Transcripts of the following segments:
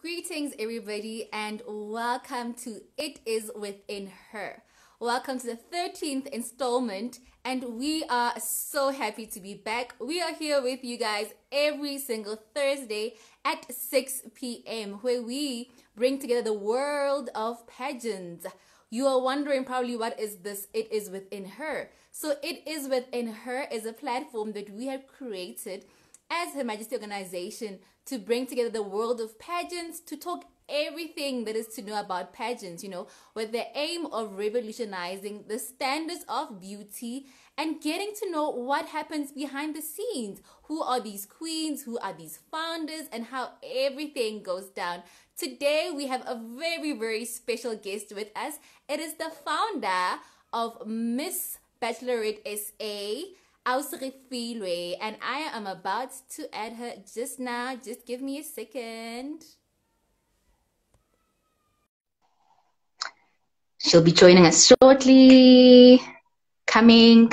Greetings, everybody, and welcome to It Is Within Her. Welcome to the 13th installment, and we are so happy to be back. We are here with you guys every single Thursday at 6 p.m., where we bring together the world of pageants. You are wondering probably, what is this It Is Within Her? So It Is Within Her is a platform that we have created as Her Majesty organization to bring together the world of pageants, to talk everything that is to know about pageants, with the aim of revolutionizing the standards of beauty and getting to know what happens behind the scenes. Who are these queens? Who are these founders? And how everything goes down. Today, we have a very, very special guest with us. It is the founder of Miss Bachelorette SA, Refilwe, and I am about to add her just now. Just give me a second. She'll be joining us shortly. Coming.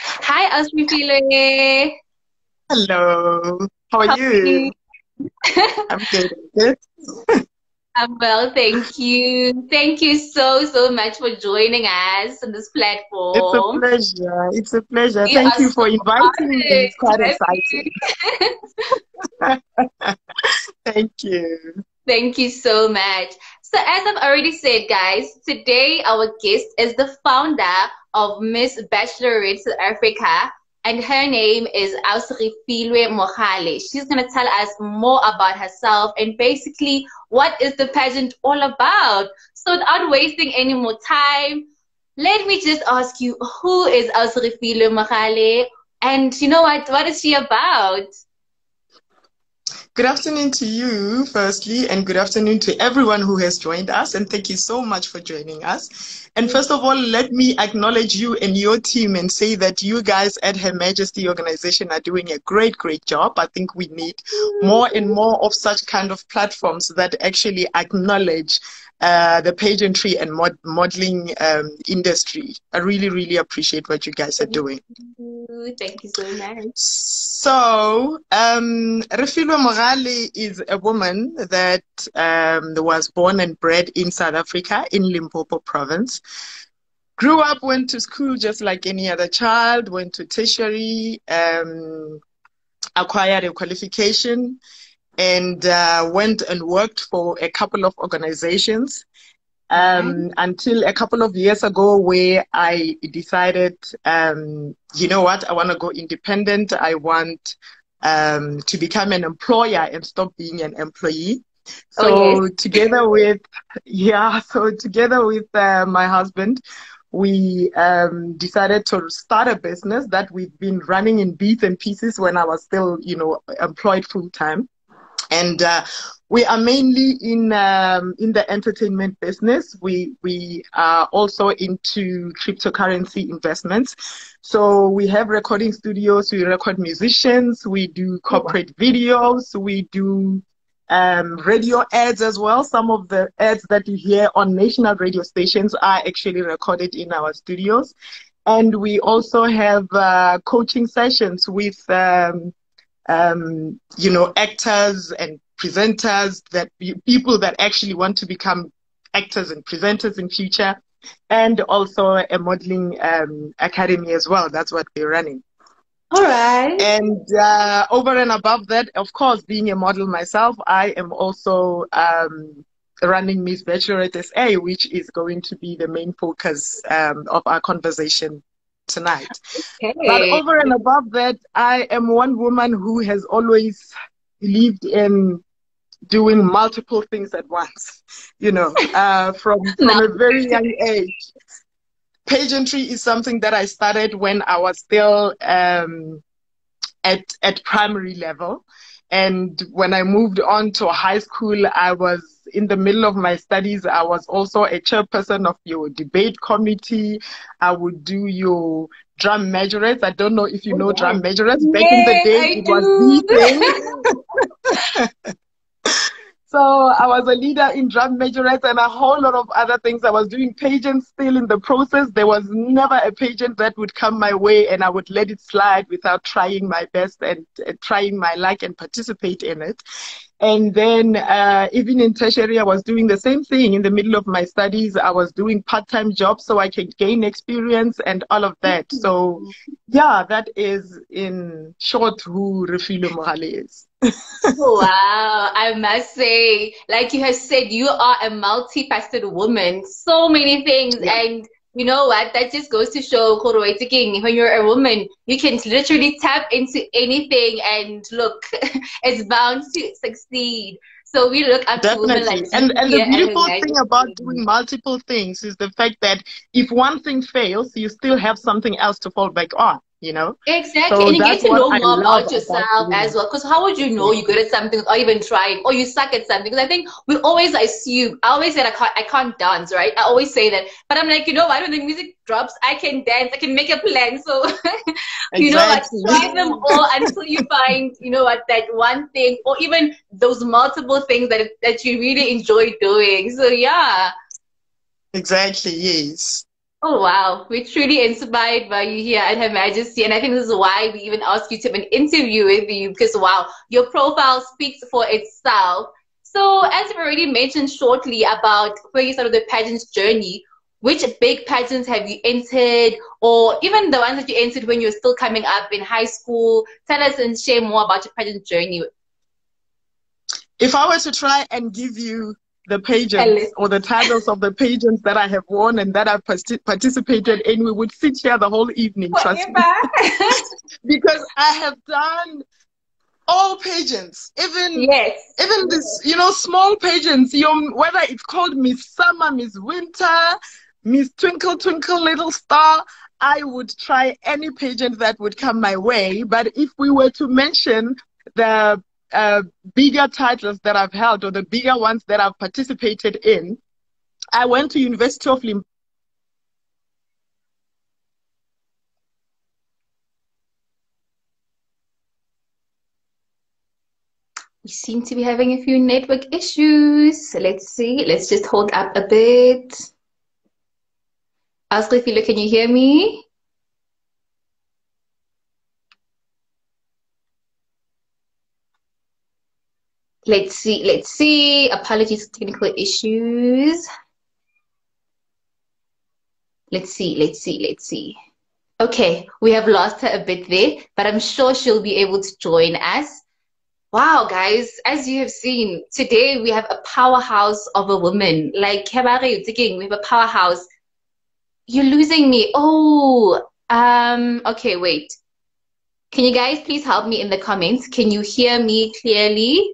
Hi, Refilwe. Hello. How are you? I'm good. I'm well, thank you. Thank you so much for joining us on this platform. It's a pleasure. Thank you for inviting me. It's quite exciting. Thank you. Thank you so much. So as I've already said, guys, today our guest is the founder of Miss Bachelorette South Africa, and her name is Refilwe Mogale. She's going to tell us more about herself and basically what is the pageant all about. So without wasting any more time, let me just ask you, who is Refilwe Mogale? And you know what is she about? Good afternoon to you, firstly, and good afternoon to everyone who has joined us. And thank you so much for joining us. And first of all, let me acknowledge you and your team and say that you guys at Her Majesty organization are doing a great job. I think we need more and more of such kind of platforms that actually acknowledge the pageantry and modeling industry. I really appreciate what you guys are doing. Thank you so much. So, Refilwe Mogale is a woman that was born and bred in South Africa, in Limpopo province. Grew up, went to school just like any other child, went to tertiary, acquired a qualification, and went and worked for a couple of organizations until a couple of years ago, where I decided, you know what, I want to go independent. I want to become an employer and stop being an employee. So together with my husband, we decided to start a business that we've been running in bits and pieces when I was still, employed full time. And we are mainly in the entertainment business. We are also into cryptocurrency investments. So we have recording studios, we record musicians, we do corporate videos, we do radio ads as well. Some of the ads that you hear on national radio stations are actually recorded in our studios. And we also have coaching sessions with actors and presenters, people that actually want to become actors and presenters in future, and also a modeling academy as well. That's what we're running. All right. And over and above that, of course, being a model myself, I am also running Miss Bachelorette SA, which is going to be the main focus of our conversation tonight. Okay. But over and above that, I am one woman who has always believed in doing multiple things at once, from a very young age. Pageantry is something that I started when I was still at primary level. And when I moved on to high school, I was in the middle of my studies. I was also a chairperson of your debate committee. I would do your drum majorettes. I don't know if you know drum majorettes. Back in the day, it was the thing. So I was a leader in drum majorettes and a whole lot of other things. I was doing pageants still in the process. There was never a pageant that would come my way and I would let it slide without trying my best and trying my luck and participate in it. And then even in tertiary, I was doing the same thing in the middle of my studies. I was doing part-time jobs so I could gain experience and all of that. So yeah, that is in short who Refilwe Mogale is. Wow, I must say, like you have said, you are a multifaceted woman. So many things. Yeah. And you know what? That just goes to show, King, when you're a woman, you can literally tap into anything and look, it's bound to succeed. So we look up to women like Definitely. And you the here at Her beautiful thing about Majesty. doing multiple things is the fact that if one thing fails, you still have something else to fall back on, you know? Exactly. So And you get that's to what know I more love about about yourself as doing well. Because how would you know it. you're good at something or even trying or you suck at something? Because I think we always assume, I always say I can't dance, right? I always say that. But I'm like, you know what? When the music drops, I can dance. I can make a plan. So, you know what? Exactly. Try them all until you find, you know what, that one thing or even those multiple things that you really enjoy doing. So, yeah. Exactly, yes. Oh wow, we're truly inspired by you here at Her Majesty, and I think this is why we even asked you to have an interview with you because wow, your profile speaks for itself. So, as you've already mentioned shortly about where you started the pageant journey, which big pageants have you entered, or even the ones that you entered when you were still coming up in high school? Tell us and share more about your pageant journey. If I were to try and give you the Tell pageants us. or the titles of the pageants that I have won and that I've participated in, we would sit here the whole evening, trust me. Forever. Because I have done all pageants, even Yes. this, small pageants, whether it's called Miss Summer, Miss Winter, Miss Twinkle Twinkle Little Star, I would try any pageant that would come my way. But if we were to mention the bigger titles that I've held or the bigger ones that I've participated in, I went to University of Limpopo. We seem to be having a few network issues. So let's see. Let's just hold up a bit. Refilwe, can you hear me? Let's see. Let's see. Apologies for technical issues. Let's see. Let's see. Let's see. Okay, we have lost her a bit there, but I'm sure she'll be able to join us. Wow, guys, as you have seen, today we have a powerhouse of a woman. Like, we have a powerhouse. You're losing me. Oh, okay, wait. Can you guys please help me in the comments? Can you hear me clearly?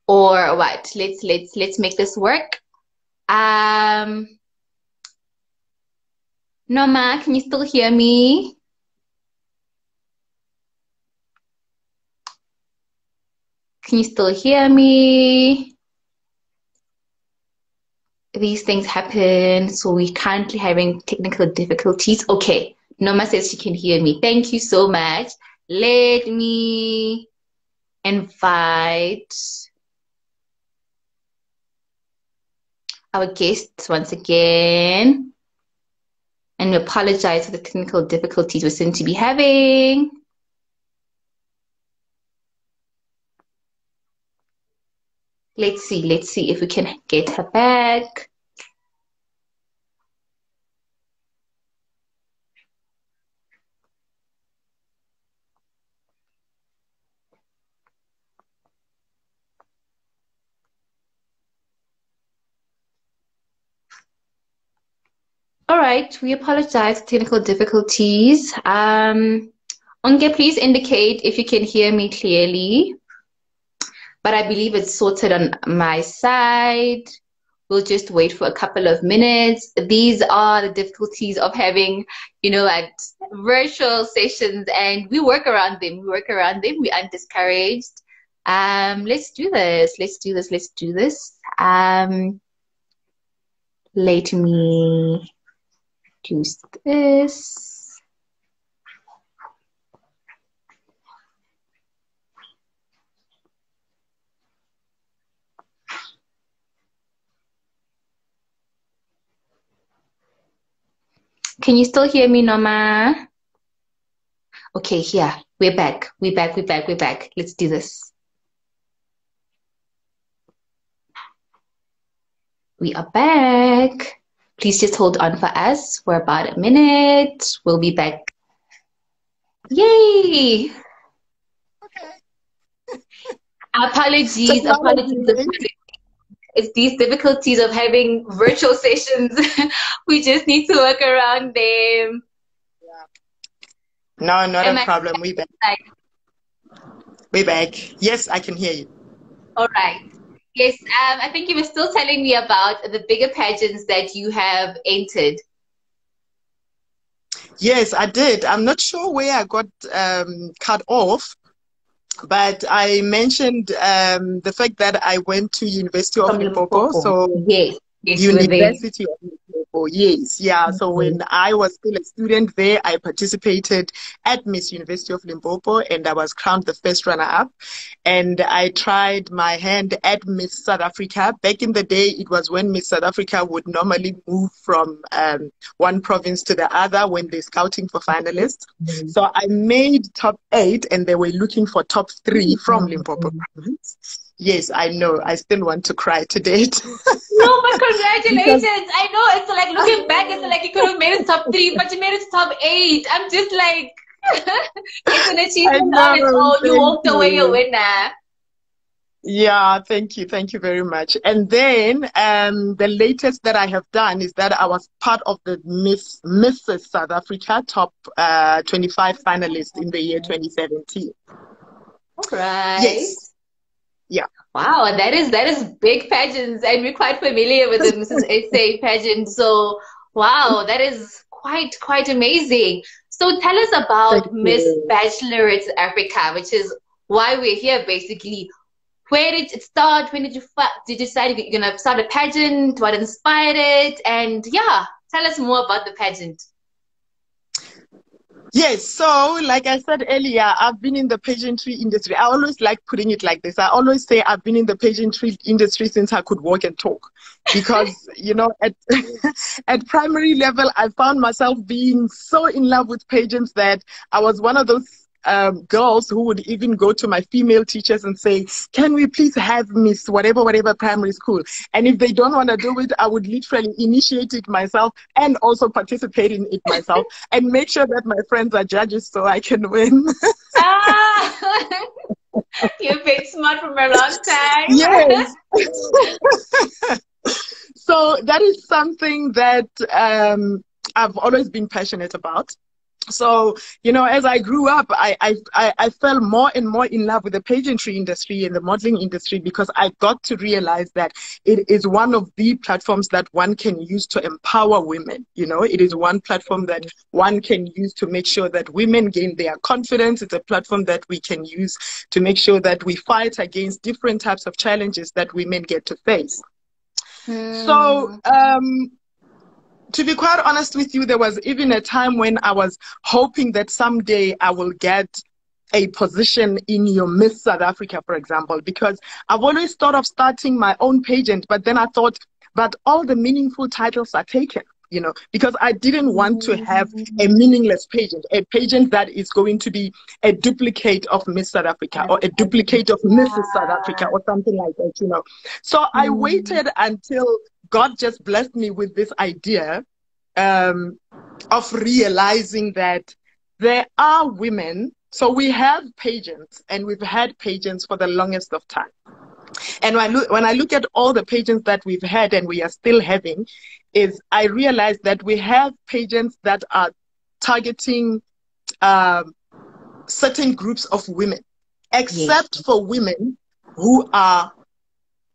Or what? Let's make this work. Norma, can you still hear me? Can you still hear me? These things happen, so we're currently having technical difficulties. Okay, Norma says she can hear me. Thank you so much. Let me invite our guests once again. And we apologize for the technical difficulties we seem to be having. Let's see if we can get her back. All right, we apologize for technical difficulties. Onge, please indicate if you can hear me clearly. But I believe it's sorted on my side. We'll just wait for a couple of minutes. These are the difficulties of having, at virtual sessions, and we work around them. We aren't discouraged. Let's do this. Let me do this. Can you still hear me, Norma? Okay, here. We're back. We're back. We're back. We're back. Let's do this. We are back. Please just hold on for us for about a minute. We'll be back. Yay! Okay. Apologies. Apologies. It's these difficulties of having virtual sessions. We just need to work around them. No, not a problem. We're back. We're back. Yes, I can hear you. All right. Yes, I think you were still telling me about the bigger pageants that you have entered. Yes, I did. I'm not sure where I got cut off, but I mentioned the fact that I went to University of Limpopo. So yes, University of Limpopo. Yes, yeah. So when I was still a student there, I participated at Miss University of Limpopo, and I was crowned the first runner-up. And I tried my hand at Miss South Africa. Back in the day, it was when Miss South Africa would normally move from one province to the other when they're scouting for finalists. So I made top 8, and they were looking for top 3 from Limpopo province. Yes, I know. I still want to cry today. No, but congratulations. I know it's like looking back, it's like you could have made it top 3, but you made it top 8. I'm just like, it's an achievement on its own. You walked away a winner. Yeah, thank you. Thank you very much. And then the latest that I have done is that I was part of the Mrs. South Africa top 25 finalists in the year 2017. Right. Yes. Yeah. Wow, that is big pageants, and we're quite familiar with the Mrs. SA pageant. So, wow, that is quite amazing. So, tell us about Miss Bachelorette Africa, which is why we're here, basically. Where did it start? When did you decide you're gonna start a pageant? What inspired it? And yeah, tell us more about the pageant. Yes, so like I said earlier, I've been in the pageantry industry. I always like putting it like this. I always say I've been in the pageantry industry since I could walk and talk. Because, you know, at primary level, I found myself being so in love with pageants that I was one of those girls who would even go to my female teachers and say, can we please have Miss whatever primary school? And if they don't want to do it, I would literally initiate it myself and also participate in it myself and make sure that my friends are judges so I can win. You've been smart from a long time. Yes. So that is something that I've always been passionate about. So, you know, as I grew up, I fell more and more in love with the pageantry industry and the modeling industry because I got to realize that it is one of the platforms that one can use to empower women. You know, it is one platform that one can use to make sure that women gain their confidence. It's a platform that we can use to make sure that we fight against different types of challenges that women get to face. So, to be quite honest with you, there was even a time when I was hoping that someday I will get a position in your Miss South Africa, for example, because I've always thought of starting my own pageant, but then I thought, but all the meaningful titles are taken, you know, because I didn't want to have a meaningless pageant, a pageant that is going to be a duplicate of Miss South Africa or a duplicate of Mrs. South Africa or something like that, you know. So I waited until God just blessed me with this idea of realizing that there are women. So we have pageants, and we've had pageants for the longest of time. And when I look at all the pageants that we've had and we are still having, I realize that we have pageants that are targeting certain groups of women, except for women who are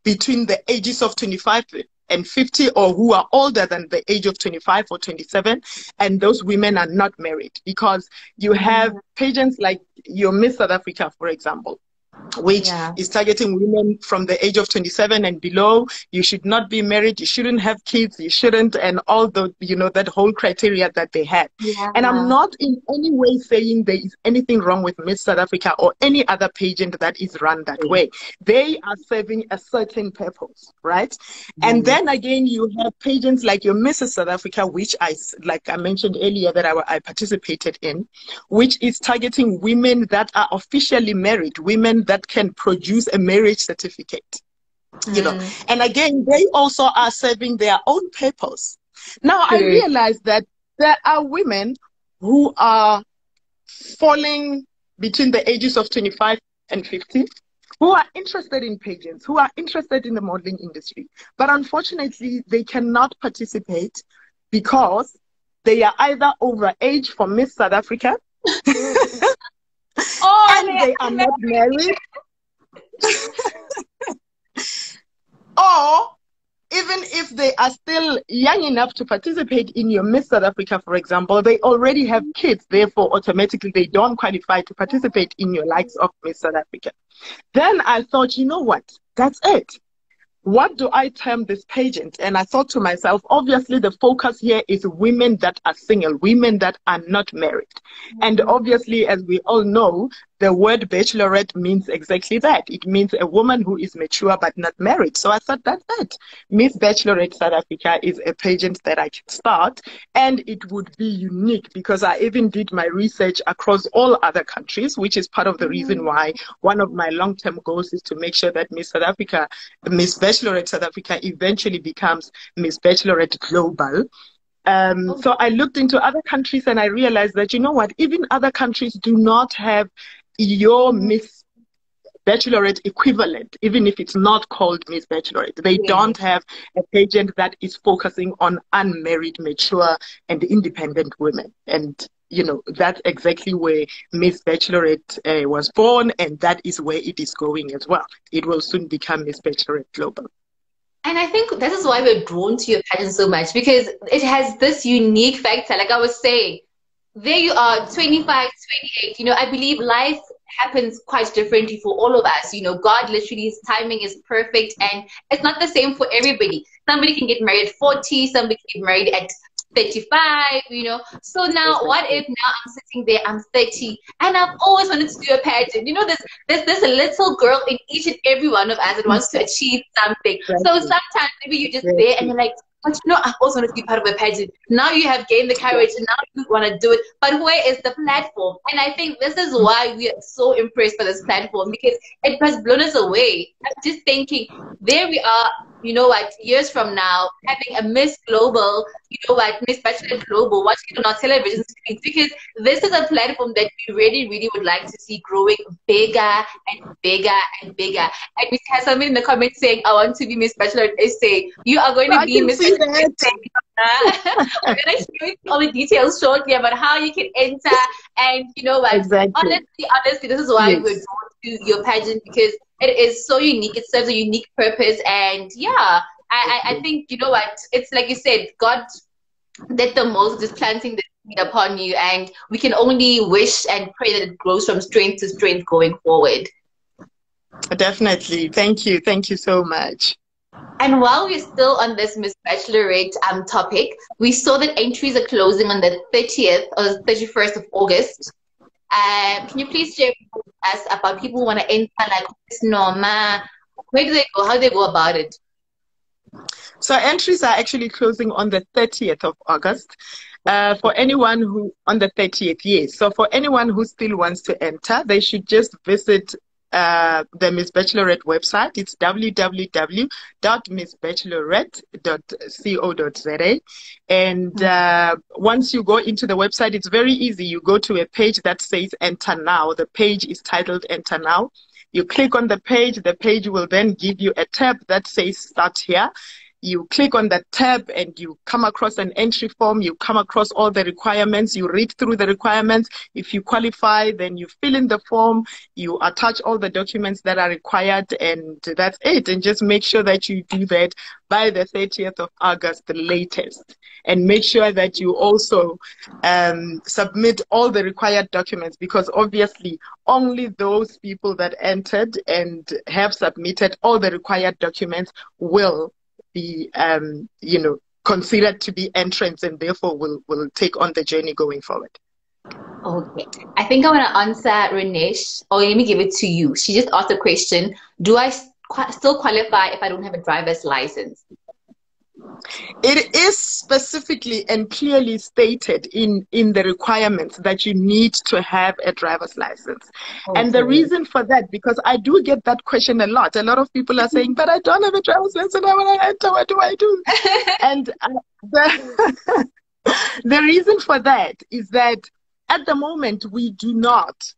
between the ages of 25 and 50, or who are older than the age of 25 or 27, and those women are not married, because you have pageants like your Miss South Africa, for example. which is targeting women from the age of 27 and below. You should not be married, you shouldn't have kids, you shouldn't, and all the, you know, that whole criteria that they have. And I'm not in any way saying there is anything wrong with Miss South Africa or any other pageant that is run that way. They are serving a certain purpose, right? And then again, you have pageants like your Mrs. South Africa, which like I mentioned earlier, that I participated in, which is targeting women that are officially married, women that can produce a marriage certificate, you know. And again, they also are serving their own purpose. Now, I realize that there are women who are falling between the ages of 25 and 50, who are interested in pageants, who are interested in the modeling industry. But unfortunately, they cannot participate because they are either overage for Miss South Africa, and they are not married, or even if they are still young enough to participate in your Miss South Africa, for example, they already have kids, therefore automatically they don't qualify to participate in your likes of Miss South Africa. Then I thought, you know what, that's it. What do I term this pageant? And I thought to myself, obviously the focus here is women that are single, women that are not married. And obviously, as we all know, the word bachelorette means exactly that. It means a woman who is mature but not married. So I thought, that's it. Miss Bachelorette South Africa is a pageant that I can start, and it would be unique because I even did my research across all other countries, which is part of the reason why one of my long-term goals is to make sure that Miss South Africa, Miss Bachelorette South Africa eventually becomes Miss Bachelorette Global. So I looked into other countries and I realized that, you know what, even other countries do not have your Miss Bachelorette equivalent, even if it's not called Miss Bachelorette. They don't have a pageant that is focusing on unmarried, mature, and independent women. And, you know, that's exactly where Miss Bachelorette was born, and that is where it is going as well. It will soon become Miss Bachelorette Global. And I think that is why we're drawn to your pageant so much, because it has this unique factor. Like I was saying, there you are, 25, 28. You know, I believe life happens quite differently for all of us. You know, God literally, his timing is perfect, and it's not the same for everybody. Somebody can get married at 40, somebody can get married at 35, you know. So now what if now I'm sitting there, I'm 30, and I've always wanted to do a pageant. You know, there's a little girl in each and every one of us that wants to achieve something. So sometimes maybe you're just there and you're like, but you know, I also want to be part of a pageant. Now you have gained the courage and now you want to do it. But where is the platform? And I think this is why we are so impressed by this platform, because it has blown us away. I'm just thinking, there we are, you know what, years from now, having a Miss Global, you know what, Miss Bachelorette Global, watching it on our television screens, because this is a platform that we really, really would like to see growing bigger and bigger and bigger. And we have somebody in the comments saying, I want to be Miss Bachelorette SA. You are going to be Miss Bachelorette SA. I'm going to show you all the details shortly about how you can enter. And you know what, honestly, this is why we're drawn to your pageant, because it is so unique. It serves a unique purpose. And yeah, I think, you know what, it's like you said, God did the most, just planting the seed upon you, and we can only wish and pray that it grows from strength to strength going forward. Definitely. Thank you. Thank you so much. And while we're still on this Miss Bachelorette topic, we saw that entries are closing on the 30th or 31st of August. Can you please share with us about people who want to enter, like Miss Norma? Where do they go? How do they go about it? So entries are actually closing on the 30th of August. For anyone who, on the 30th, yes. So for anyone who still wants to enter, they should just visit the Miss Bachelorette website. It's www.missbachelorette.co.za. And once you go into the website, it's very easy. You go to a page that says Enter Now. The page is titled Enter Now. You click on the page will then give you a tab that says Start Here. you click on that tab and you come across an entry form, you come across all the requirements, you read through the requirements. If you qualify, then you fill in the form, you attach all the documents that are required, and that's it. And just make sure that you do that by the 30th of August, the latest. And make sure that you also submit all the required documents, because obviously only those people that entered and have submitted all the required documents will be, considered to be entrants, and therefore will take on the journey going forward. Okay. I think I want to answer Renesh, or let me give it to you. She just asked a question. Do I still qualify if I don't have a driver's license? It is specifically and clearly stated in the requirements that you need to have a driver's license. Okay. And the reason for that, because I do get that question a lot. A lot of people are saying, but I don't have a driver's license, I want to enter, what do I do? And the reason for that is that at the moment we do not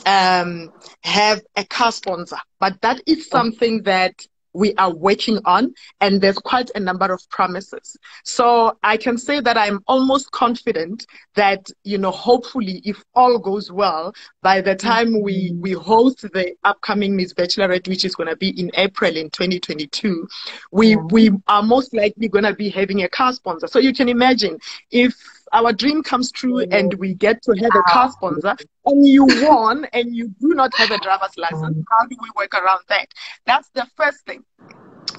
have a car sponsor, but that is something that we are working on, and there's quite a number of promises. So I can say that I'm almost confident that, hopefully, if all goes well, by the time we host the upcoming Miss Bachelorette, which is going to be in April in 2022, we are most likely going to be having a car sponsor. So you can imagine, if our dream comes true and we get to have a car sponsor, and you won and you do not have a driver's license, how do we work around that? That's the first thing.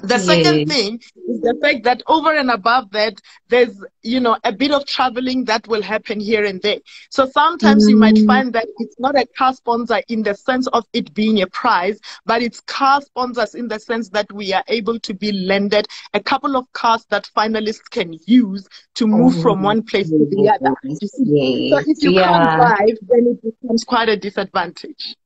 The second thing is the fact that over and above that, there's, a bit of traveling that will happen here and there. So sometimes you might find that it's not a car sponsor in the sense of it being a prize, but it's car sponsors in the sense that we are able to be lended a couple of cars that finalists can use to move from one place to the other. So if you can't drive, then it becomes quite a disadvantage.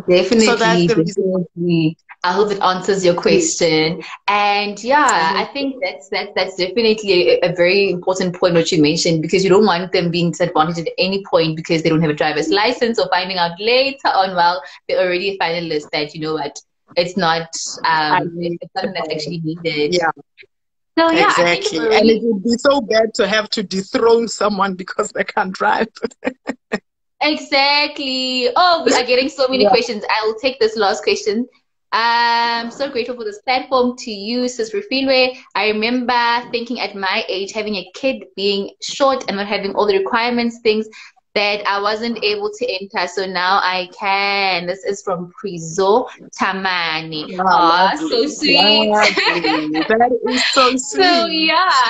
Definitely. So that's the reason. I hope it answers your question. And I think that's definitely a very important point what you mentioned, because you don't want them being disadvantaged at any point because they don't have a driver's license, or finding out later on, well, they're already a finalist, that, it's not it's something that's actually needed. Yeah. So exactly. And it would be so bad to have to dethrone someone because they can't drive. Exactly. Oh, we are getting so many questions. I will take this last question. I'm so grateful for this platform to you, Sis Refilwe. I remember thinking at my age, having a kid, being short and not having all the requirements, things that I wasn't able to enter. So now I can. This is from Prizo Tamani. Oh, so sweet. That is so sweet. So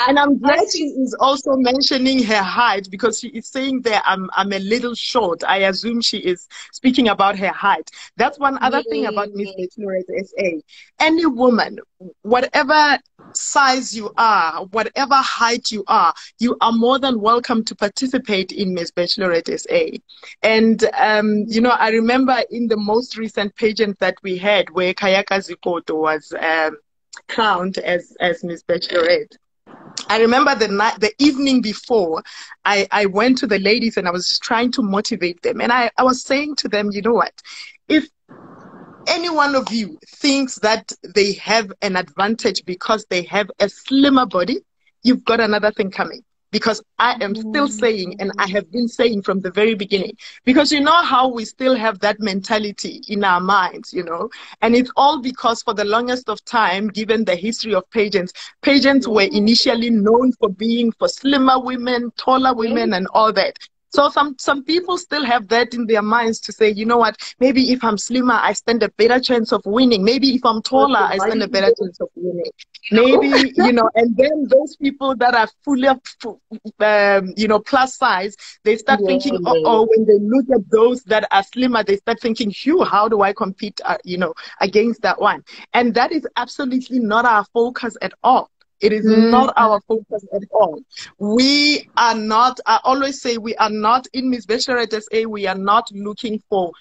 and I'm glad she is also mentioning her height, because she is saying that I'm a little short. I assume she is speaking about her height. That's one other thing about Miss Bachelorette SA. Any woman, whatever size you are, whatever height you are more than welcome to participate in Miss Bachelorette SA. And I remember in the most recent pageant that we had, where Kayaka Zikoto was crowned as Miss Bachelorette, I remember the evening before, I went to the ladies and I was trying to motivate them, and I was saying to them, you know what, if any one of you thinks that they have an advantage because they have a slimmer body, you've got another thing coming. Because I am still saying, and I have been saying from the very beginning, because you know how we still have that mentality in our minds, and it's all because for the longest of time, given the history of pageants were initially known for being for slimmer women, taller women, and all that. So some people still have that in their minds to say, you know what, maybe if I'm slimmer, I stand a better chance of winning. Maybe if I'm taller, I stand a better chance of winning. Maybe, and then those people that are fully, plus size, they start thinking, when they look at those that are slimmer, they start thinking, phew, how do I compete, against that one? And that is absolutely not our focus at all. It is not our focus at all. We are not, I always say, we are not in Miss Bachelorette SA, we are not looking for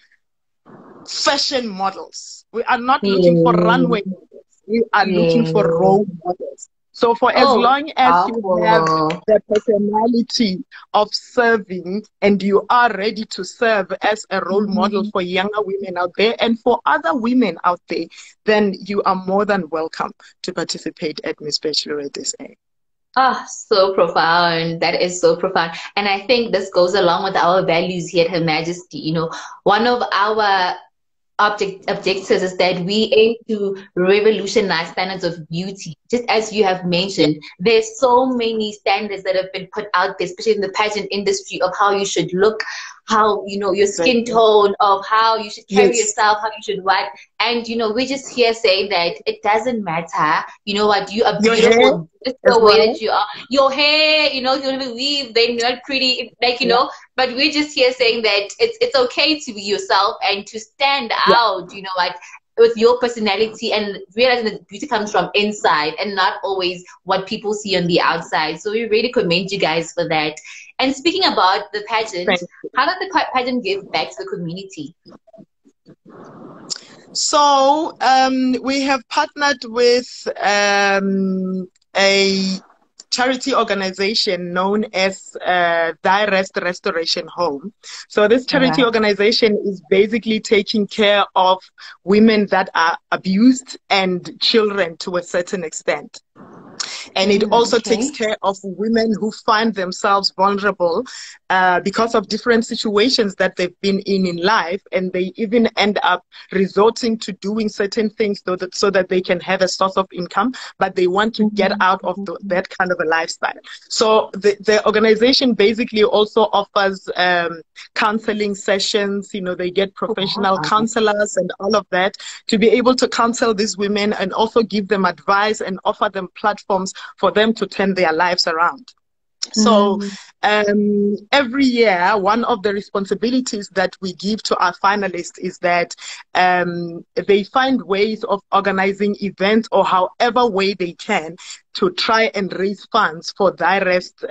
fashion models. We are not looking for runway models. We are looking for role models. So for as Oh, long as you have powerful. the personality of serving and you are ready to serve as a role model for younger women out there and for other women out there, then you are more than welcome to participate at Miss Bachelorette SA. Ah, so profound. That is so profound. And I think this goes along with our values here at Her Majesty. You know, one of our objectives is that we aim to revolutionize standards of beauty. Just as you have Yeah, mentioned, there's so many standards that have been put out there, especially in the pageant industry, of how you should look, how, you know, your skin exactly. tone, of how you should carry Yes. yourself, how you should what. And, you know, we're just here saying that it doesn't matter. You know what? You are Your hair beautiful just as the way well. that you are. Your hair, you know, you don't even weave, then you're not pretty, like, you Yeah. know, but we're just here saying that it's okay to be yourself and to stand Yeah. out, you know, like with your personality, and realizing that beauty comes from inside and not always what people see on the outside. So we really commend you guys for that. And speaking about the pageant, Thank you. how does the pageant give back to the community? So we have partnered with a charity organization known as Thy Rest Restoration Home. So this All charity right. organization is basically taking care of women that are abused and children to a certain extent. And it also takes Okay. care of women who find themselves vulnerable because of different situations that they've been in life, and they even end up resorting to doing certain things so that they can have a source of income, but they want to get out of that kind of a lifestyle. So the organization basically also offers counseling sessions. You know, they get professional counselors and all of that to be able to counsel these women and also give them advice and offer them platforms for them to turn their lives around. So every year, one of the responsibilities that we give to our finalists is that they find ways of organizing events or however way they can to try and raise funds for Thy Rest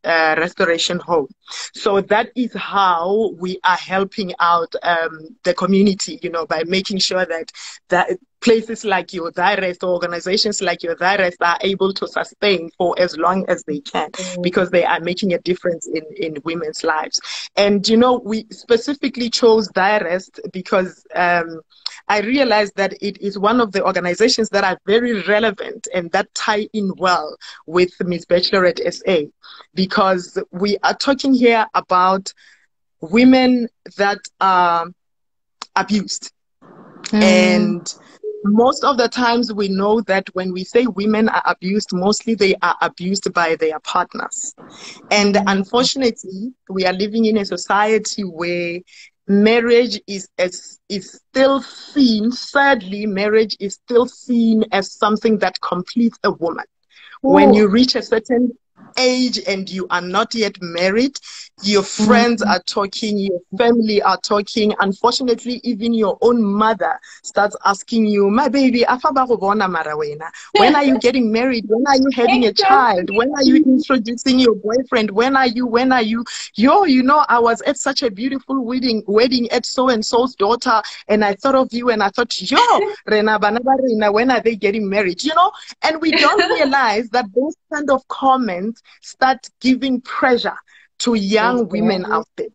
Restoration Home. So that is how we are helping out the community, you know, by making sure that places like your Thy Rest or organizations like your Thy Rest are able to sustain for as long as they can, because they are making a difference in women's lives. And, you know, we specifically chose Thy Rest because I realized that it is one of the organizations that are very relevant and that tie in well with Miss Bachelorette SA, because we are talking here about women that are abused. And most of the times we know that when we say women are abused, mostly they are abused by their partners. And unfortunately, we are living in a society where marriage is still seen, sadly, marriage is still seen as something that completes a woman. When you reach a certain age and you are not yet married, your friends are talking, your family are talking. Unfortunately, even your own mother starts asking you, my baby, when are you getting married? When are you having a child? When are you introducing your boyfriend? When are you? Yo, you know, I was at such a beautiful wedding at so-and-so's daughter, and I thought of you, and I thought, yo, Rena, when are they getting married? You know, and we don't realize that those kind of comments start giving pressure to young women out there,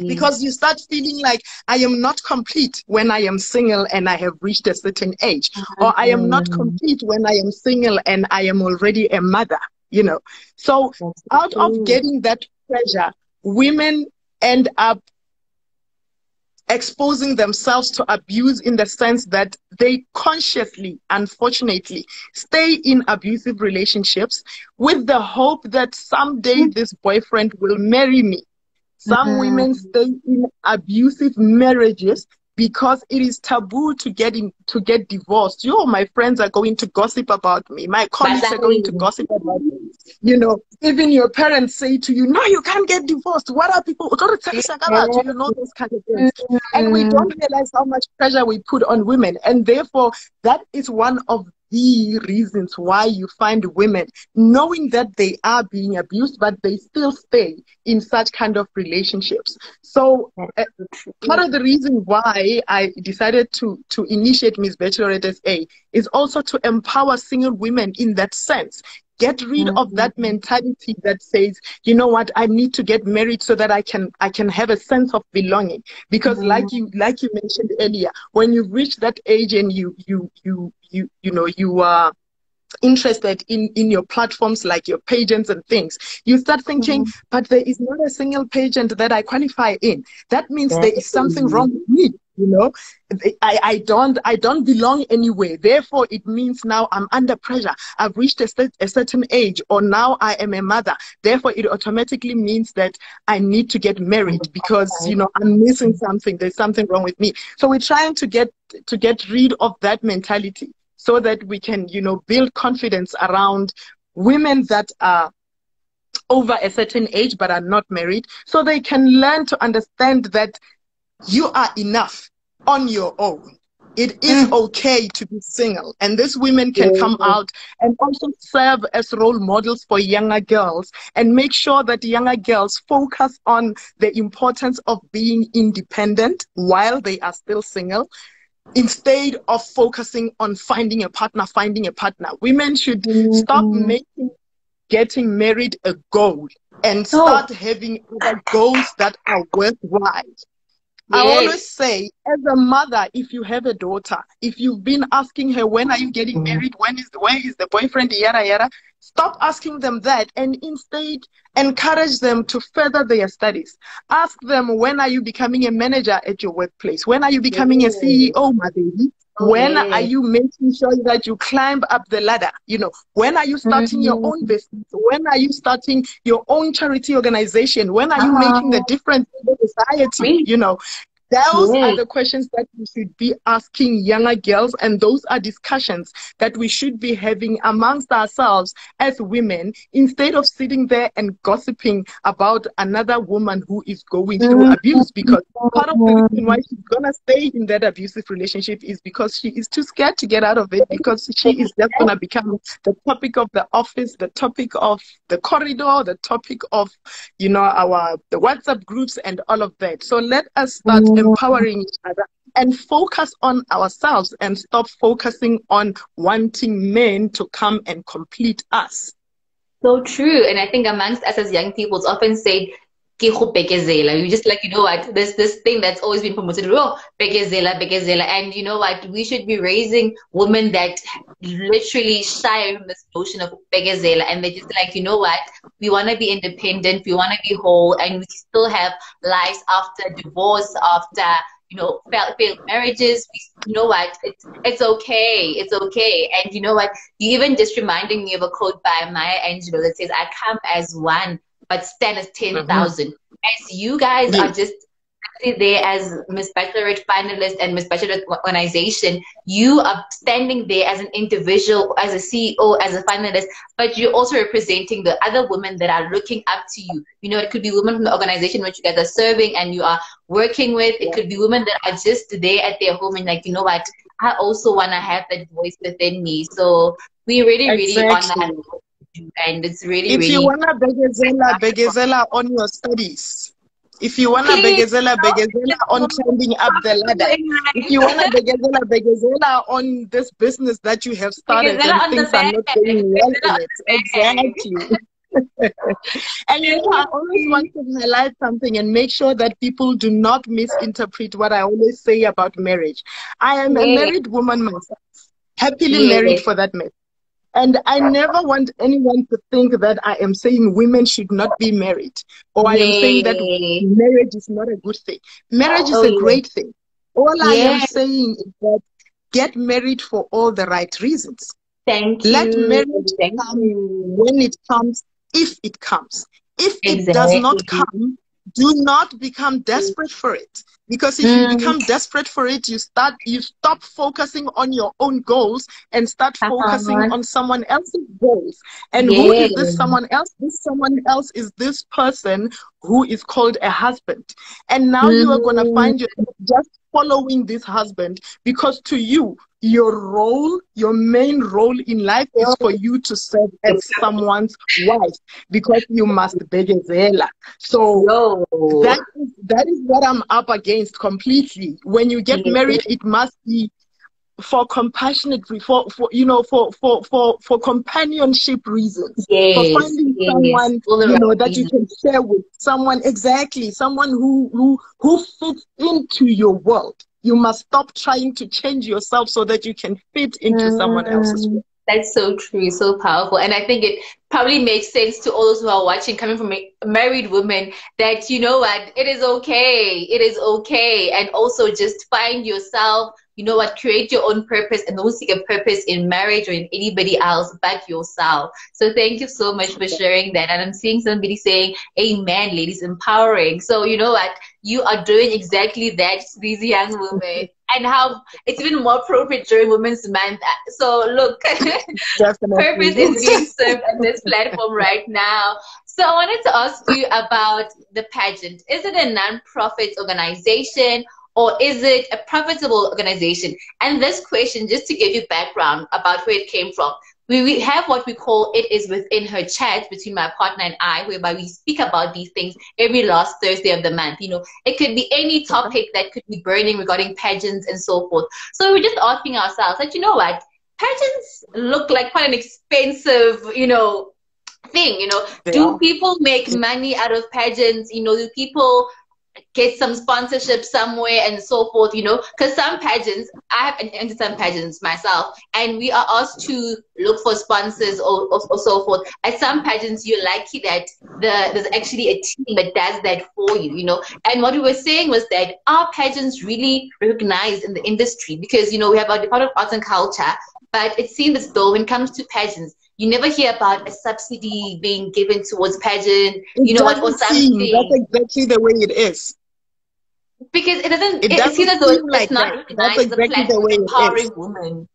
because you start feeling like I am not complete when I am single and I have reached a certain age, or I am not complete when I am single and I am already a mother, you know. So out of getting that pressure, women end up exposing themselves to abuse, in the sense that they consciously, unfortunately, stay in abusive relationships with the hope that someday this boyfriend will marry me. Some women stay in abusive marriages because it is taboo to get divorced. Yo, my friends are going to gossip about me. My colleagues are going to gossip about me. You know, even your parents say to you, no, you can't get divorced. What are people? You know, those kind of things. And we don't realize how much pressure we put on women. And therefore, that is one of the reasons why you find women knowing that they are being abused, but they still stay in such kind of relationships. So part of the reason why I decided to initiate Miss Bachelorette SA is also to empower single women in that sense. Get rid of that mentality that says, you know what, I need to get married so that I can have a sense of belonging. Because like you mentioned earlier, when you reach that age and you are interested in your platforms like your pageants and things, you start thinking, but there is not a single pageant that I qualify in. That means there is something wrong with me. You know, I don't belong anywhere. Therefore, it means now I'm under pressure. I've reached a certain age, or now I am a mother. Therefore, it automatically means that I need to get married because, you know, I'm missing something. There's something wrong with me. So we're trying to get rid of that mentality so that we can, you know, build confidence around women that are over a certain age but are not married, so they can learn to understand that you are enough on your own. It is okay to be single, and these women can come out and also serve as role models for younger girls and make sure that younger girls focus on the importance of being independent while they are still single, instead of focusing on finding a partner. Women should stop making getting married a goal and start having other goals that are worthwhile. I always say, as a mother, if you have a daughter, if you've been asking her, when are you getting married? Where is the boyfriend? Yada, yada. Stop asking them that and instead encourage them to further their studies. Ask them, when are you becoming a manager at your workplace? When are you becoming a CEO, my baby? When are you making sure that you climb up the ladder? You know, when are you starting your own business? When are you starting your own charity organization? When are you making the difference in the society? You know, those are the questions that we should be asking younger girls, and those are discussions that we should be having amongst ourselves as women, instead of sitting there and gossiping about another woman who is going through abuse. Because part of the reason why she's gonna stay in that abusive relationship is because she is too scared to get out of it, because she is just gonna become the topic of the office, the topic of the corridor, the topic of, you know, the WhatsApp groups and all of that. So let us start empowering each other and focus on ourselves and stop focusing on wanting men to come and complete us. So true. And I think amongst us as young people, it's often said, "Ke go bekezela." You just like, you know what, there's this thing that's always been promoted, oh, bekezela, bekezela. And you know what, we should be raising women that literally shy from this notion of bekezela, and they're just like, you know what, we want to be independent, we want to be whole, and we still have lives after divorce, after, you know, failed marriages. You know what, it's okay, it's okay. And you know what, you even just reminding me of a quote by Maya Angelou that says, "I come as one, but stand as 10,000. As you guys are just there as Miss Bachelorette finalist and Miss Bachelorette organization, you are standing there as an individual, as a CEO, as a finalist, but you're also representing the other women that are looking up to you. You know, it could be women from the organization which you guys are serving and you are working with. It could be women that are just there at their home and like, you know what, I also want to have that voice within me. So we really, really on that. And it's really, if really... you want to begezela on your studies. If you want to begezela on climbing up the ladder. If you want to begezela on this business that you have started and things are not going well in it. Exactly. And you know, I always want to highlight something and make sure that people do not misinterpret what I always say about marriage. I am a married woman myself, happily married for that matter. And I never want anyone to think that I am saying women should not be married, or I am saying that marriage is not a good thing. Marriage is a great thing. All I am saying is that get married for all the right reasons. Thank you. Let marriage come when it comes, if it comes. If it does not come, do not become desperate for it. Because if you become desperate for it, you stop focusing on your own goals and start focusing on someone else's goals. And who is this someone else? This someone else is this person who is called a husband. And now you are going to find yourself just following this husband because to you, your role, your main role in life is for you to serve as someone's wife, because you must begezela. So that is what I'm up against completely. When you get married, it must be for compassionate, for companionship reasons, for finding someone that you can share with, someone someone who fits into your world. You must stop trying to change yourself so that you can fit into someone else's world. That's so true, so powerful. And I think it probably makes sense to all those who are watching, coming from married women, that you know what, it is okay. It is okay. And also just find yourself, you know what, create your own purpose, and don't seek a purpose in marriage or in anybody else but yourself. So thank you so much for sharing that. And I'm seeing somebody saying, amen, ladies, empowering. So you know what, you are doing exactly that to these young women, and how it's even more appropriate during Women's Month. So look, purpose is being served on this platform right now. So I wanted to ask you about the pageant. Is it a non-profit organization, or is it a profitable organization? And this question, just to give you background about where it came from, we have what we call It Is Within Her chat between my partner and I, whereby we speak about these things every last Thursday of the month. You know, it could be any topic that could be burning regarding pageants and so forth. So we're just asking ourselves that, you know what, pageants look like quite an expensive, thing. Do people make money out of pageants? Do people get some sponsorship somewhere and so forth, because some pageants, I have entered some pageants myself, and we are asked to look for sponsors or so forth. At some pageants, you're lucky that there's actually a team that does that for you, And what we were saying was that our pageants really recognized in the industry, because, we have our Department of Arts and Culture, but it seems as though when it comes to pageants, you never hear about a subsidy being given towards pageant, or something. That's exactly the way it is. Because it seems as though it's not recognized as a platform empowering women.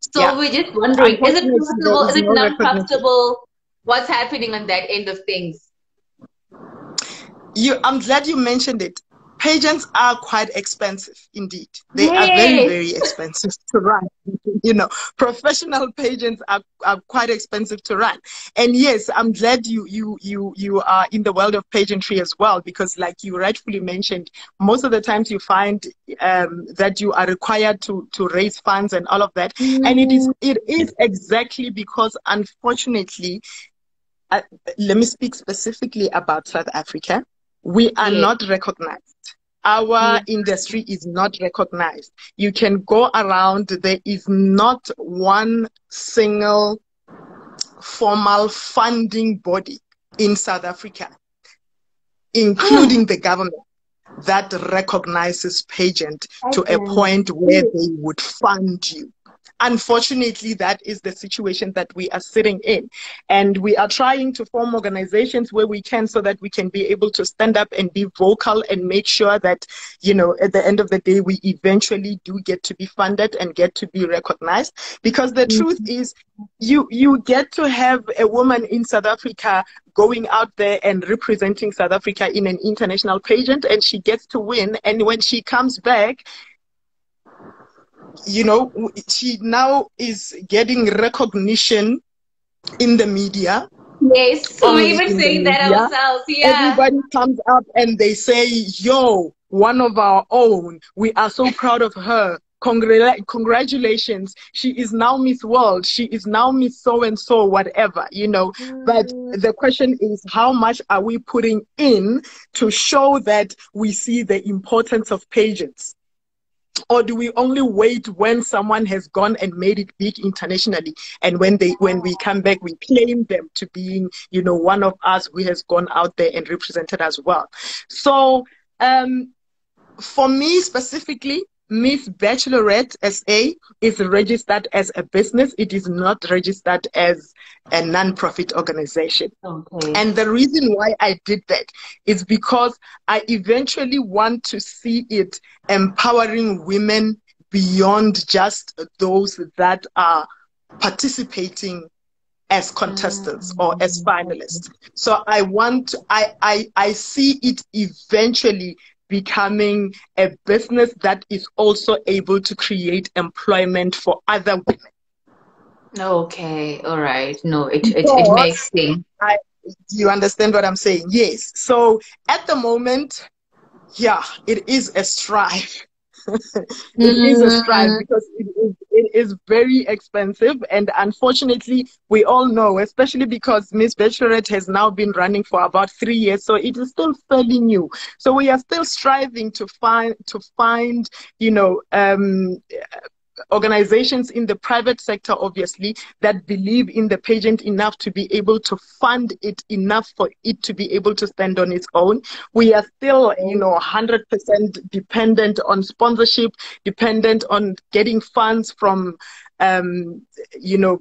So we're just wondering, is it profitable? Is it non-profitable? What's happening on that end of things? I'm glad you mentioned it. Pageants are quite expensive indeed. They are very, very expensive to run. Professional pageants are quite expensive to run. And yes, I'm glad you are in the world of pageantry as well, because like you rightfully mentioned, most of the times you find that you are required to raise funds and all of that. And it is exactly because, unfortunately, let me speak specifically about South Africa. We are not recognized. Our industry is not recognized. You can go around, there is not one single formal funding body in South Africa, including the government, that recognizes pageant to a point where they would fund you. Unfortunately, that is the situation that we are sitting in. And we are trying to form organizations where we can, so that we can be able to stand up and be vocal and make sure that, at the end of the day, we eventually do get to be funded and get to be recognized. Because the truth is, you get to have a woman in South Africa going out there and representing South Africa in an international pageant, and she gets to win. And when she comes back, she now is getting recognition in the media. Yes, we're even saying that ourselves. Yeah. Everybody comes up and they say, yo, one of our own. We are so proud of her. Congratulations. She is now Miss World. She is now Miss so-and-so, whatever, But the question is, how much are we putting in to show that we see the importance of pageants? Or do we only wait when someone has gone and made it big internationally, and when we come back, we claim them to being, one of us who has gone out there and represented as well? So, for me specifically, Miss Bachelorette SA is registered as a business. It is not registered as a non-profit organization. Okay. And the reason why I did that is because I eventually want to see it empowering women beyond just those that are participating as contestants or as finalists. So I see it eventually becoming a business that is also able to create employment for other women. Okay, all right. No, it Because makes sense. do you understand what I'm saying? Yes. So at the moment, yeah, it is a strive. It is a strive because it is very expensive. And unfortunately, we all know, especially because Miss Bachelorette has now been running for about 3 years, so it is still fairly new. So we are still striving to find, you know, organizations in the private sector, obviously, that believe in the pageant enough to be able to fund it enough for it to be able to stand on its own. We are still, you know, 100% dependent on sponsorship, dependent on getting funds from, you know,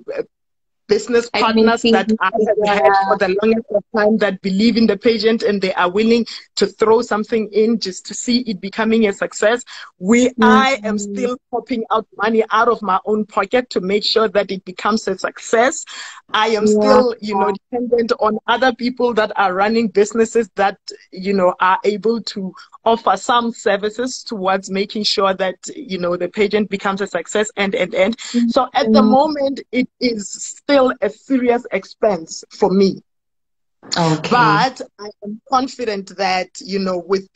business partners that I have had for the longest of time that believe in the pageant and they are willing to throw something in just to see it becoming a success. I am still popping out money out of my own pocket to make sure that it becomes a success. I am still, you know, dependent on other people that are running businesses that, you know, are able to offer some services towards making sure that, you know, the pageant becomes a success and. So at the moment, it is still a serious expense for me. Okay. But I am confident that, you know, with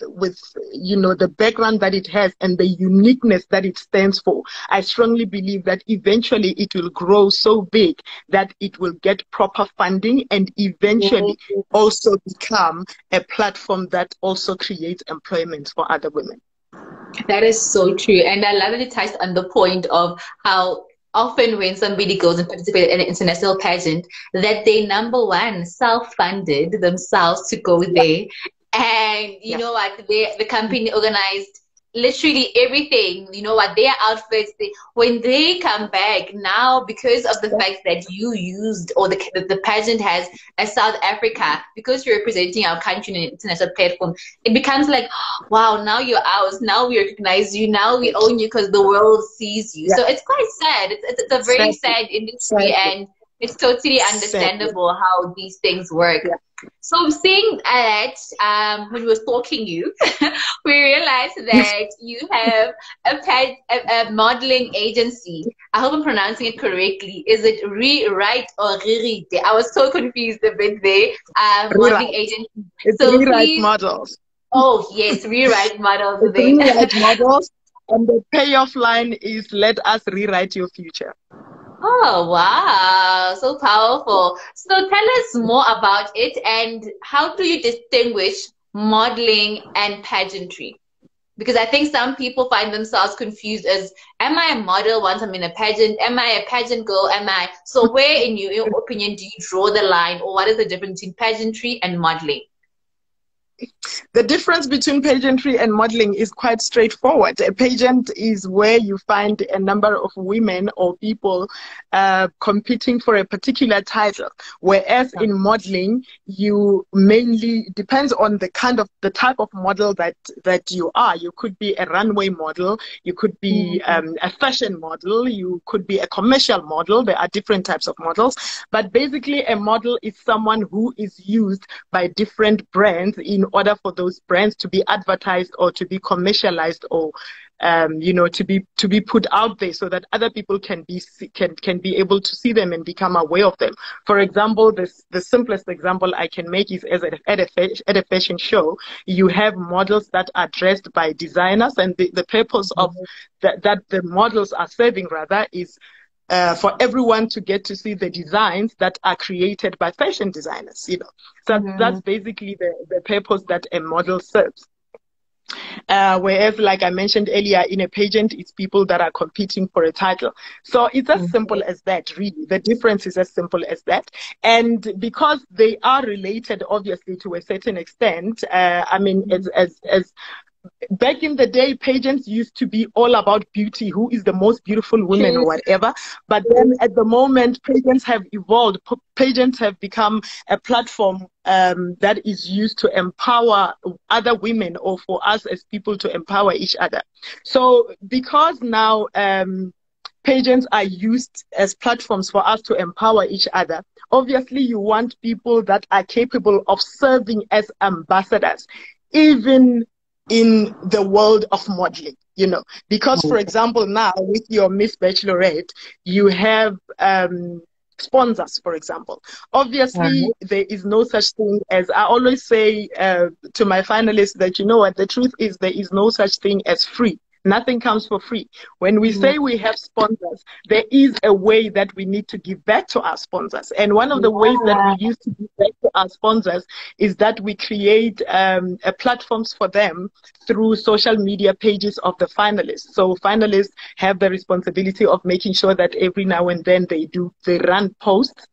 you know, the background that it has and the uniqueness that it stands for, I strongly believe that eventually it will grow so big that it will get proper funding and eventually also become a platform that also creates employment for other women. That is so true. And I love that you touched on the point of how often when somebody goes and participates in an international pageant, that they, number one, self-funded themselves to go there. And you know what, the company organized literally everything, you know what, their outfits, when they come back now, because of the fact that you used, or the pageant has a South Africa, because you're representing our country in an international platform, it becomes like, wow, now you're ours, now we recognize you, now we own you because the world sees you. So it's quite sad. It's a very sad industry, and it's totally understandable how these things work. So seeing that, when we were stalking you, we realized that you have a modeling agency. I hope I'm pronouncing it correctly. Is it Rewrite or Rewrite? I was so confused a bit there. Modeling agency. It's so Rewrite Models. Oh yes, Rewrite Models. It's Rewrite Models, and the payoff line is "Let us rewrite your future." Oh, wow. So powerful. So tell us more about it, and how do you distinguish modeling and pageantry? Because I think some people find themselves confused as, am I a model once I'm in a pageant? Am I a pageant girl? So where, in your opinion, do you draw the line, or what is the difference between pageantry and modeling? The difference between pageantry and modeling is quite straightforward. A pageant is where you find a number of women or people competing for a particular title, whereas in modeling, you mainly depends on the type of model that you are. You could be a runway model, you could be a fashion model, you could be a commercial model. There are different types of models, but basically a model is someone who is used by different brands in order for those brands to be advertised or to be commercialized, or you know, to be put out there so that other people can be able to see them and become aware of them. For example, the simplest example I can make is at a fashion show, you have models that are dressed by designers, and the purpose of that the models are serving rather is for everyone to get to see the designs that are created by fashion designers, you know. So that's basically the purpose that a model serves. Whereas, like I mentioned earlier, in a pageant, it's people that are competing for a title. So it's as simple as that, really. The difference is as simple as that. And because they are related, obviously, to a certain extent, I mean, as back in the day, pageants used to be all about beauty, who is the most beautiful woman or whatever. But then at the moment, pageants have evolved. Pageants have become a platform that is used to empower other women, or for us as people to empower each other. So because now pageants are used as platforms for us to empower each other, obviously you want people that are capable of serving as ambassadors, even in the world of modeling, you know, because for example, now with your Miss Bachelorette, you have sponsors, for example. Obviously, there is no such thing as, I always say to my finalists that, you know what, the truth is there is no such thing as free. Nothing comes for free. When we say we have sponsors, there is a way that we need to give back to our sponsors. And one of the ways that we use to give back to our sponsors is that we create platforms for them through social media pages of the finalists. So finalists have the responsibility of making sure that every now and then they run posts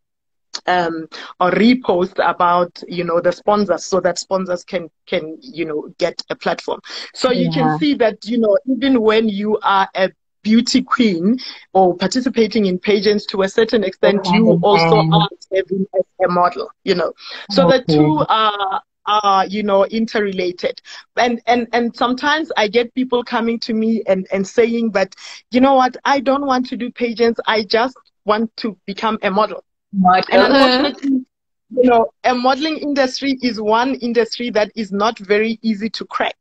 or repost about, you know, the sponsors, so that sponsors can you know, get a platform. So you can see that, you know, even when you are a beauty queen or participating in pageants, to a certain extent, you also are serving as a model, you know. So the two are, you know, interrelated. And sometimes I get people coming to me and saying, but you know what, I don't want to do pageants, I just want to become a model. And unfortunately, you know, a modeling industry is one industry that is not very easy to crack.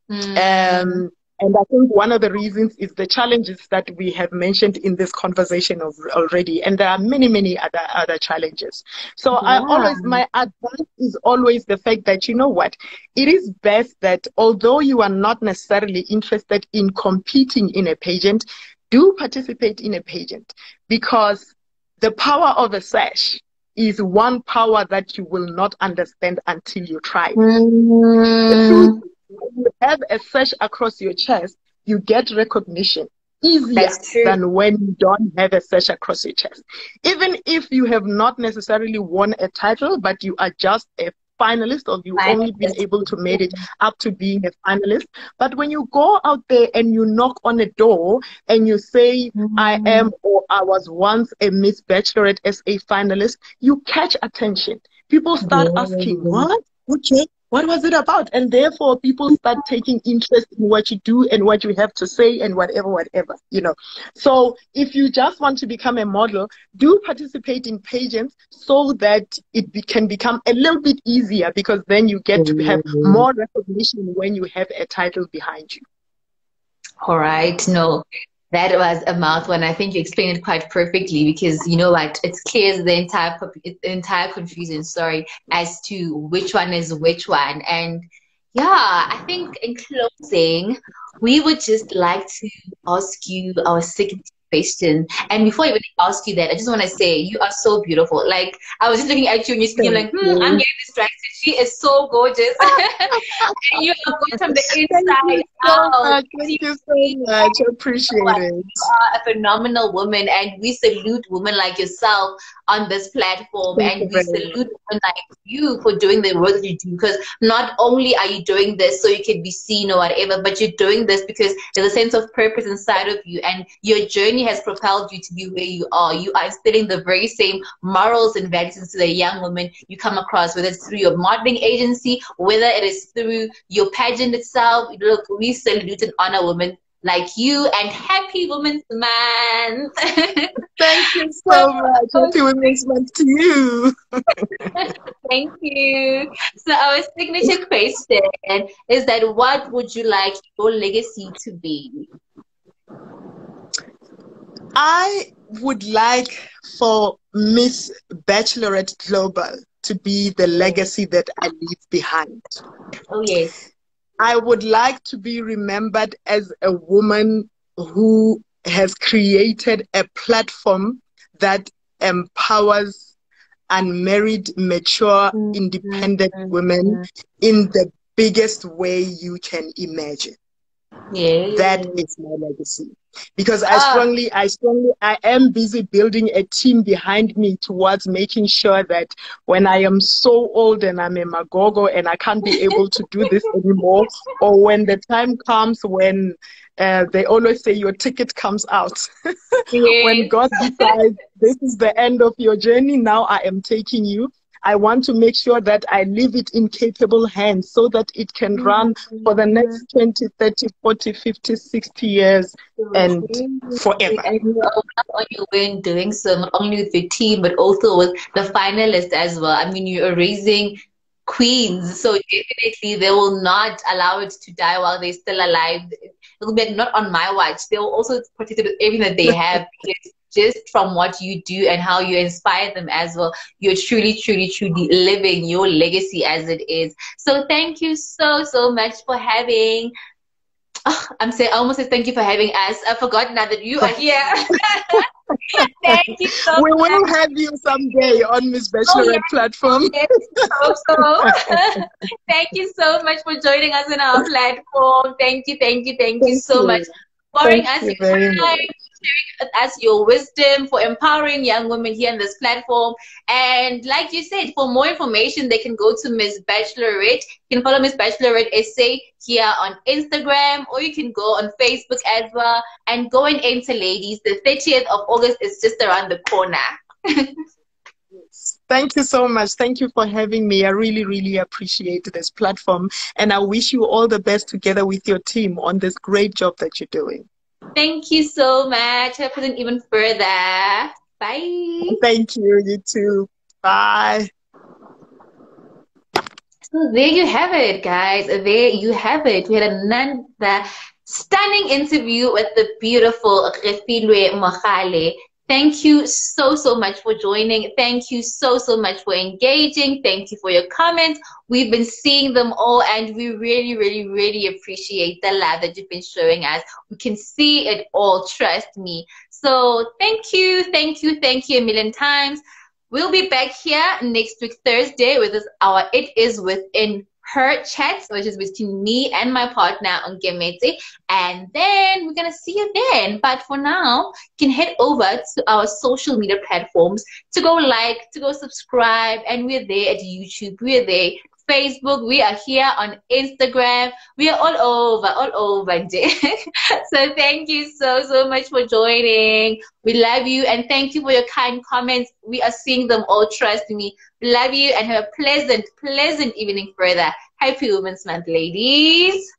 And I think one of the reasons is the challenges that we have mentioned in this conversation already. And there are many, many other challenges. So my advice is always the fact that, you know what, it is best that although you are not necessarily interested in competing in a pageant, do participate in a pageant, because the power of a sash is one power that you will not understand until you try. The truth is, when you have a sash across your chest, you get recognition easier than when you don't have a sash across your chest. Even if you have not necessarily won a title, but you are just a finalist, or you've only been able to make it up to being a finalist. But when you go out there and you knock on a door and you say, I am, or I was once a Miss Bachelorette SA finalist, you catch attention. People start asking, what? Okay, what was it about? And therefore, people start taking interest in what you do and what you have to say and whatever, you know. So if you just want to become a model, do participate in pageants so that it can become a little bit easier, because then you get to have more recognition when you have a title behind you. All right. No, that was a mouthful, and I think you explained it quite perfectly, because you know what, it's clear the entire confusion, as to which one is which one. And yeah, I think in closing, we would just like to ask you our signature question. And before I even ask you that, I just want to say you are so beautiful. Like, I was just looking at you and you're speaking, like, I'm getting distracted. She is so gorgeous. And you are good from the inside out. Thank you so much. I appreciate it. You are a phenomenal woman, and we salute women like yourself on this platform. And we salute women like you for doing the work that you do, because not only are you doing this so you can be seen or whatever, but you're doing this because there's a sense of purpose inside of you, and your journey has propelled you to be where you are. You are instilling the very same morals and values into the young women you come across, whether it's through your modeling agency, whether it is through your pageant itself. Look, we salute and honor women like you, and happy Women's Month. Thank you so much. Happy Women's Month to you. Thank you. So our signature question is that, what would you like your legacy to be? I would like for Miss Bachelorette Global to be the legacy that I leave behind. Oh, yes. I would like to be remembered as a woman who has created a platform that empowers unmarried, mature, independent women in the biggest way you can imagine. Yes. That is my legacy. Because I am busy building a team behind me towards making sure that when I am so old and I'm a magogo and I can't be able to do this anymore, or when the time comes when they always say your ticket comes out. When God decides this is the end of your journey, now I am taking you. I want to make sure that I leave it in capable hands so that it can run for the next 20, 30, 40, 50, 60 years and forever. And you are on your way in doing so, not only with your team, but also with the finalists as well. I mean, you are raising queens. So definitely they will not allow it to die while they're still alive. It'll be not on my watch. They will also protect it with everything that they have. Because just from what you do and how you inspire them as well, you're truly, truly, truly living your legacy as it is. So thank you so, so much for having. Oh, I almost said thank you for having us. I forgot now that you are here. Thank you so We much. will have you someday on Miss Bachelorette platform. Yes, hope so. Thank you so much for joining us on our platform. Thank you, thank you, thank you so much for pouring us your time, sharing with us your wisdom, for empowering young women here on this platform. And like you said, for more information, they can go to Miss Bachelorette. You can follow Miss Bachelorette SA here on Instagram, or you can go on Facebook as well. And go and enter, ladies. The 30th of August is just around the corner. Thank you so much. Thank you for having me. I really, really appreciate this platform. And I wish you all the best together with your team on this great job that you're doing. Thank you so much. I present even further. Bye. Thank you. You too. Bye. So there you have it, guys. There you have it. We had another stunning interview with the beautiful Refilwe Mogale. Thank you so, so much for joining. Thank you so, so much for engaging. Thank you for your comments. We've been seeing them all, and we really, really, really appreciate the love that you've been showing us. We can see it all, trust me. So thank you, thank you, thank you a million times. We'll be back here next week, Thursday, with our It Is Within Her chat, which is between me and my partner, Majesty. And then we're going to see you then. But for now, you can head over to our social media platforms to go like, to go subscribe. And we're there at YouTube. We're there. Facebook, we are here on Instagram. We are all over. So thank you so, so much for joining. We love you, and thank you for your kind comments. We are seeing them all, trust me. We love you, and have a pleasant evening further. Happy Women's Month, ladies.